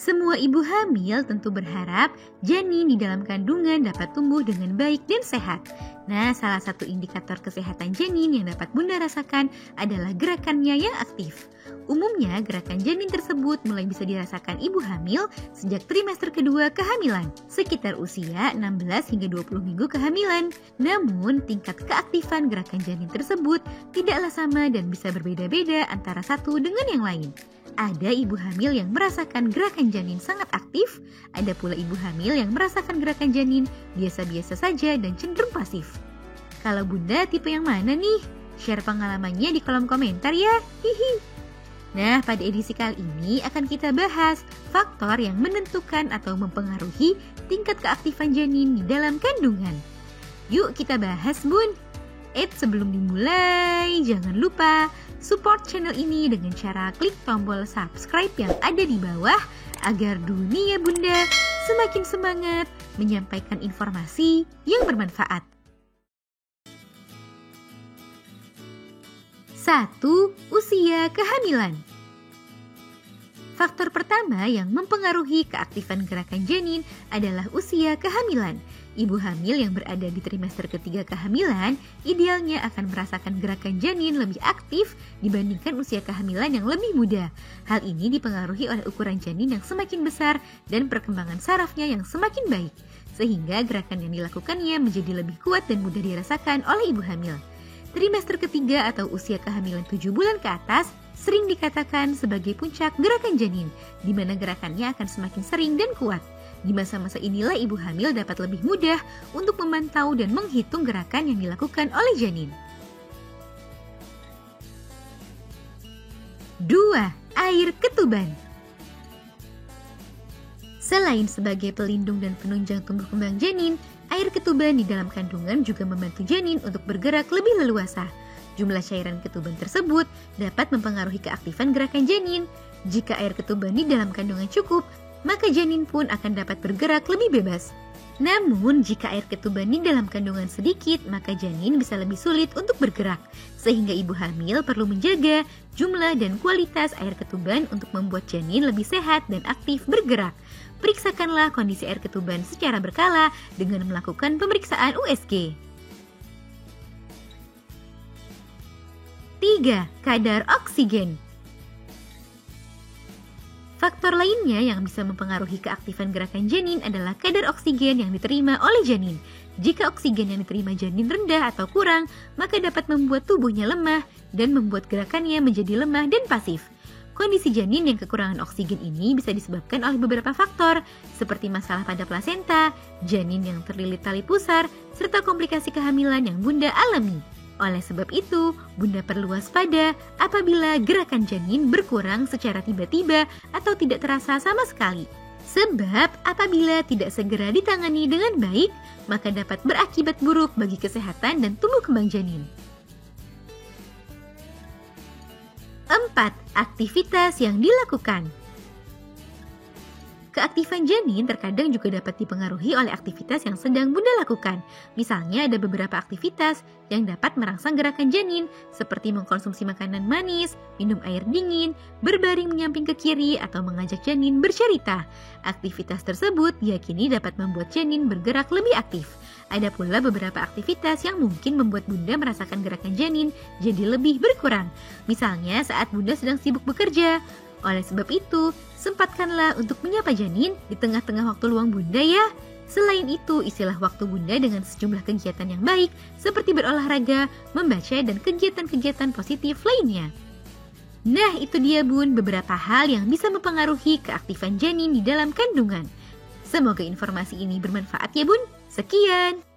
Semua ibu hamil tentu berharap janin di dalam kandungan dapat tumbuh dengan baik dan sehat. Nah, salah satu indikator kesehatan janin yang dapat Bunda rasakan adalah gerakannya yang aktif. Umumnya, gerakan janin tersebut mulai bisa dirasakan ibu hamil sejak trimester kedua kehamilan, sekitar usia 16 hingga 20 minggu kehamilan. Namun, tingkat keaktifan gerakan janin tersebut tidaklah sama dan bisa berbeda-beda antara satu dengan yang lain. Ada ibu hamil yang merasakan gerakan janin sangat aktif, ada pula ibu hamil yang merasakan gerakan janin biasa-biasa saja dan cenderung pasif. Kalau Bunda tipe yang mana nih? Share pengalamannya di kolom komentar ya. Hihi. Nah, pada edisi kali ini akan kita bahas faktor yang menentukan atau mempengaruhi tingkat keaktifan janin di dalam kandungan. Yuk kita bahas, Bun. Sebelum dimulai, jangan lupa support channel ini dengan cara klik tombol subscribe yang ada di bawah agar dunia Bunda semakin semangat menyampaikan informasi yang bermanfaat. 1. Usia kehamilan. Faktor pertama yang mempengaruhi keaktifan gerakan janin adalah usia kehamilan. Ibu hamil yang berada di trimester ketiga kehamilan idealnya akan merasakan gerakan janin lebih aktif dibandingkan usia kehamilan yang lebih muda. Hal ini dipengaruhi oleh ukuran janin yang semakin besar dan perkembangan sarafnya yang semakin baik, sehingga gerakan yang dilakukannya menjadi lebih kuat dan mudah dirasakan oleh ibu hamil. Trimester ketiga atau usia kehamilan 7 bulan ke atas sering dikatakan sebagai puncak gerakan janin, di mana gerakannya akan semakin sering dan kuat. Di masa-masa inilah ibu hamil dapat lebih mudah untuk memantau dan menghitung gerakan yang dilakukan oleh janin. 2. Air ketuban. Selain sebagai pelindung dan penunjang tumbuh kembang janin, air ketuban di dalam kandungan juga membantu janin untuk bergerak lebih leluasa. Jumlah cairan ketuban tersebut dapat mempengaruhi keaktifan gerakan janin. Jika air ketuban di dalam kandungan cukup, maka janin pun akan dapat bergerak lebih bebas. Namun, jika air ketuban di dalam kandungan sedikit, maka janin bisa lebih sulit untuk bergerak. Sehingga ibu hamil perlu menjaga jumlah dan kualitas air ketuban untuk membuat janin lebih sehat dan aktif bergerak. Periksakanlah kondisi air ketuban secara berkala dengan melakukan pemeriksaan USG. 3. Kadar oksigen. Faktor lainnya yang bisa mempengaruhi keaktifan gerakan janin adalah kadar oksigen yang diterima oleh janin. Jika oksigen yang diterima janin rendah atau kurang, maka dapat membuat tubuhnya lemah dan membuat gerakannya menjadi lemah dan pasif. Kondisi janin yang kekurangan oksigen ini bisa disebabkan oleh beberapa faktor, seperti masalah pada plasenta, janin yang terlilit tali pusar, serta komplikasi kehamilan yang Bunda alami. Oleh sebab itu, Bunda perlu waspada apabila gerakan janin berkurang secara tiba-tiba atau tidak terasa sama sekali. Sebab apabila tidak segera ditangani dengan baik, maka dapat berakibat buruk bagi kesehatan dan tumbuh kembang janin. 4. Aktivitas yang dilakukan. Keaktifan janin terkadang juga dapat dipengaruhi oleh aktivitas yang sedang Bunda lakukan. Misalnya ada beberapa aktivitas yang dapat merangsang gerakan janin, seperti mengkonsumsi makanan manis, minum air dingin, berbaring menyamping ke kiri, atau mengajak janin bercerita. Aktivitas tersebut diyakini dapat membuat janin bergerak lebih aktif. Ada pula beberapa aktivitas yang mungkin membuat Bunda merasakan gerakan janin jadi lebih berkurang. Misalnya saat Bunda sedang sibuk bekerja. Oleh sebab itu, sempatkanlah untuk menyapa janin di tengah-tengah waktu luang Bunda ya. Selain itu, isilah waktu Bunda dengan sejumlah kegiatan yang baik seperti berolahraga, membaca, dan kegiatan-kegiatan positif lainnya. Nah, itu dia Bun beberapa hal yang bisa mempengaruhi keaktifan janin di dalam kandungan. Semoga informasi ini bermanfaat ya Bun. Sekian.